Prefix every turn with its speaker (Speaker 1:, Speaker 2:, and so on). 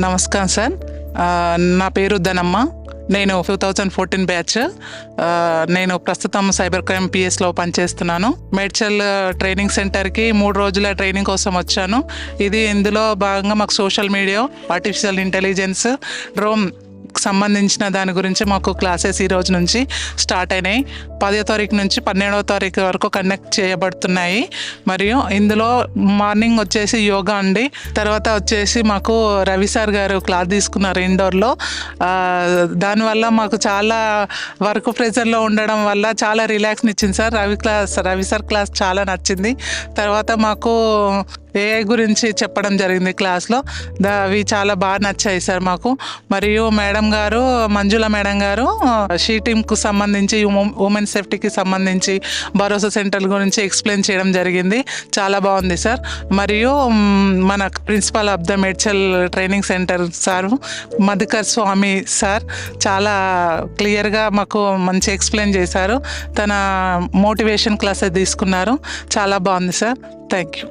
Speaker 1: నమస్కారం సార్. నా పేరు ధనమ్మ. నేను 2014 బ్యాచ్. నేను ప్రస్తుతం సైబర్ క్రైమ్ పిఎస్లో పనిచేస్తున్నాను. మేడ్చల్ ట్రైనింగ్ సెంటర్కి 3 రోజుల ట్రైనింగ్ కోసం వచ్చాను. ఇందులో భాగంగా మాకు social media, artificial intelligence, drone సంబంధించిన దాని గురించి మాకు క్లాసెస్ ఈ రోజు నుంచి స్టార్ట్ అయినాయి. 10వ తారీఖు నుంచి 12వ తారీఖు వరకు కండక్ట్ చేయబడుతున్నాయి. మరియు ఇందులో మార్నింగ్ వచ్చేసి యోగా అండి, తర్వాత వచ్చేసి మాకు రవి సార్ గారు క్లాస్ తీసుకున్నారు ఇండోర్లో. దానివల్ల మాకు చాలా వర్క్ ప్రెజర్లో ఉండడం వల్ల చాలా రిలాక్స్ని ఇచ్చింది సార్. రవి సార్ క్లాస్ చాలా నచ్చింది. తర్వాత మాకు ఏఐ గురించి చెప్పడం జరిగింది క్లాస్లో. అవి చాలా బాగా నచ్చాయి సార్ మాకు. మరియు మేడం గారు, మంజుల మేడం గారు, షీ టీమ్కు సంబంధించి, ఉమెన్ సేఫ్టీకి సంబంధించి, భరోసా సెంటర్ గురించి ఎక్స్ప్లెయిన్ చేయడం జరిగింది. చాలా బాగుంది సార్. మరియు మన principal of the Medchal training centre sir Madhukar Swamy sir చాలా క్లియర్గా మాకు మంచి ఎక్స్ప్లెయిన్ చేశారు. తన మోటివేషన్ క్లాసెస్ తీసుకున్నారు. చాలా బాగుంది సార్. Thank you.